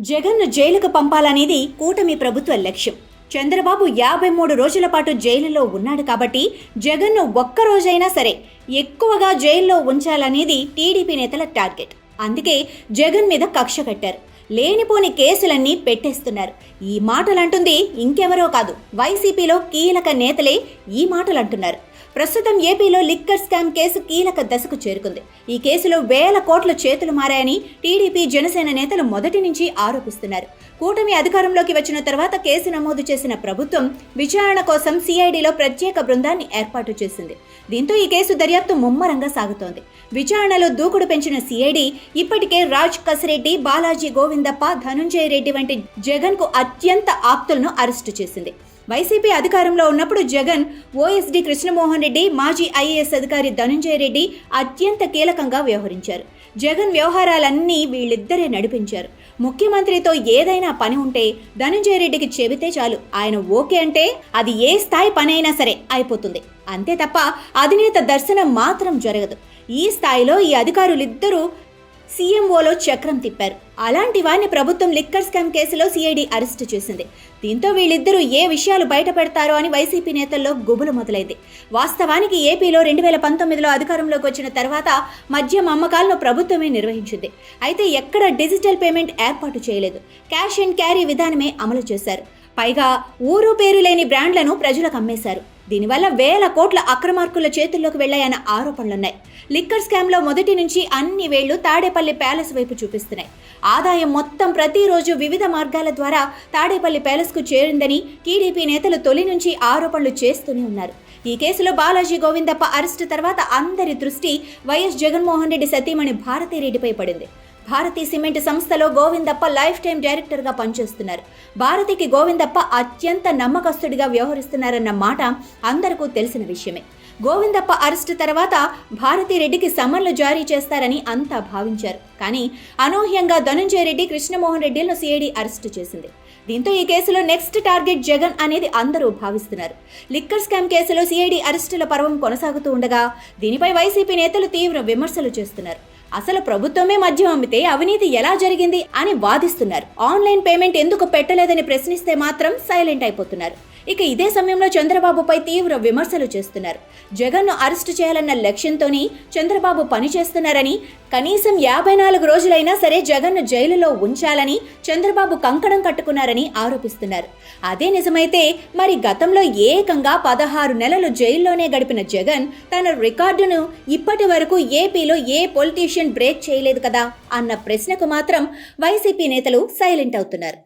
జగన్ను జైలుకు పంపాలనేది కూటమి ప్రభుత్వ లక్ష్యం. చంద్రబాబు 53 రోజుల పాటు జైలులో ఉన్నాడు కాబట్టి జగన్ను ఒక్కరోజైనా సరే ఎక్కువగా జైల్లో ఉంచాలనేది టీడీపీ నేతల టార్గెట్. అందుకే జగన్ మీద కక్ష కట్టారు. లేనిపోని కేసులన్నీ పెట్టేస్తున్నారు. ఈ మాటలంటుంది ఇంకెవరో కాదు, వైసీపీలో కీలక నేతలే ఈ మాటలంటున్నారు. ప్రస్తుతం ఏపీలో లిక్కర్ స్కామ్ కేసు కీలక దశకు చేరుకుంది. ఈ కేసులో వేల కోట్ల చేతులు మారాయని టీడీపీ, జనసేన నేతలు మొదటి నుంచి ఆరోపిస్తున్నారు. కూటమి అధికారంలోకి వచ్చిన తర్వాత కేసు నమోదు చేసిన ప్రభుత్వం విచారణ కోసం సిఐడిలో ప్రత్యేక బృందాన్ని ఏర్పాటు చేసింది. దీంతో ఈ కేసు దర్యాప్తు ముమ్మరంగా సాగుతోంది. విచారణలో దూకుడు పెంచిన సిఐడి ఇప్పటికే రాజ్ కసిరెడ్డి, బాలాజీ గోవిందప్ప, ధనుంజయ రెడ్డి వంటి జగన్ కు అత్యంత ఆప్తులను అరెస్టు చేసింది. వైసీపీ అధికారంలో ఉన్నప్పుడు జగన్, ఓఎస్డీ కృష్ణమోహన్ రెడ్డి, మాజీ ఐఏఎస్ అధికారి ధనుంజయ రెడ్డి అత్యంత కీలకంగా వ్యవహరించారు. జగన్ వ్యవహారాలన్నీ వీళ్ళిద్దరే నడిపించారు. ముఖ్యమంత్రితో ఏదైనా పని ఉంటే ధనుంజయ రెడ్డికి చెబితే చాలు, ఆయన ఓకే అంటే అది ఏ స్థాయి పని అయినా సరే అయిపోతుంది. అంతే తప్ప అధినేత దర్శనం మాత్రం జరగదు. ఈ స్థాయిలో ఈ అధికారులిద్దరూ సీఎంఓలో చక్రం తిప్పారు. అలాంటి వారిని ప్రభుత్వం లిక్కర్ స్కామ్ కేసులో సిఐడి అరెస్టు చేసింది. దీంతో వీళ్ళిద్దరూ ఏ విషయాలు బయట పెడతారో అని వైసీపీ నేతల్లో గుబులు మొదలైంది. వాస్తవానికి ఏపీలో 2019లో అధికారంలోకి వచ్చిన తర్వాత మద్యం అమ్మకాలను ప్రభుత్వమే నిర్వహించింది. అయితే ఎక్కడ డిజిటల్ పేమెంట్ ఏర్పాటు చేయలేదు. క్యాష్ అండ్ క్యారీ విధానమే అమలు చేశారు. పైగా ఊరు పేరు లేని బ్రాండ్లను ప్రజలకు అమ్మేశారు. దీనివల్ల వేల కోట్ల అక్రమార్కుల చేతుల్లోకి వెళ్లాయన్న ఆరోపణలున్నాయి. లిక్కర్ స్కామ్లో మొదటి నుంచి అన్ని వేళ్లు తాడేపల్లి ప్యాలెస్ వైపు చూపిస్తున్నాయి. ఆదాయం మొత్తం ప్రతిరోజు వివిధ మార్గాల ద్వారా తాడేపల్లి ప్యాలెస్కు చేరిందని టీడీపీ నేతలు తొలి నుంచి ఆరోపణలు చేస్తూనే ఉన్నారు. ఈ కేసులో బాలాజీ గోవిందప్ప అరెస్టు తర్వాత అందరి దృష్టి వైఎస్ జగన్మోహన్ రెడ్డి సతీమణి భారతీరెడ్డిపై పడింది. భారతీ సిమెంట్ సంస్థలో గోవిందప్ప లైఫ్ టైం డైరెక్టర్గా పనిచేస్తున్నారు. భారతికి గోవిందప్ప అత్యంత నమ్మకస్తుడిగా వ్యవహరిస్తున్నారన్న మాట అందరికీ తెలిసిన విషయమే. గోవిందప్ప అరెస్టు తర్వాత భారతీరెడ్డికి సమన్లు జారీ చేస్తారని అంతా భావించారు. కానీ అనూహ్యంగా ధనుంజయ రెడ్డి, కృష్ణమోహన్ రెడ్డిలను సిఐడి అరెస్టు చేసింది. దీంతో ఈ కేసులో నెక్స్ట్ టార్గెట్ జగన్ అనేది అందరూ భావిస్తున్నారు. లిక్కర్ స్కామ్ కేసులో సిఐడి అరెస్టుల పర్వం కొనసాగుతూ ఉండగా దీనిపై వైసీపీ నేతలు తీవ్ర విమర్శలు చేస్తున్నారు. అసలు ప్రభుత్వమే మద్యం అమ్మితే అవినీతి ఎలా జరిగింది అని వాదిస్తున్నారు. ఆన్లైన్ పేమెంట్ ఎందుకు పెట్టలేదని ప్రశ్నిస్తే మాత్రం సైలెంట్ అయిపోతున్నారు. ఇక ఇదే సమయంలో చంద్రబాబుపై తీవ్ర విమర్శలు చేస్తున్నారు. జగన్ను అరెస్టు చేయాలన్న లక్ష్యంతోనే చంద్రబాబు పనిచేస్తున్నారని, కనీసం 54 రోజులైనా సరే జగన్ను జైలులో ఉంచాలని చంద్రబాబు కంకణం కట్టుకున్నారని ఆరోపిస్తున్నారు. అదే నిజమైతే మరి గతంలో ఏకంగా 16 నెలలు జైల్లోనే గడిపిన జగన్ తన రికార్డును ఇప్పటి వరకు ఏపీలో ఏ పొలిటీషియన్ బ్రేక్ చేయలేదు కదా అన్న ప్రశ్నకు మాత్రం వైసీపీ నేతలు సైలెంట్ అవుతున్నారు.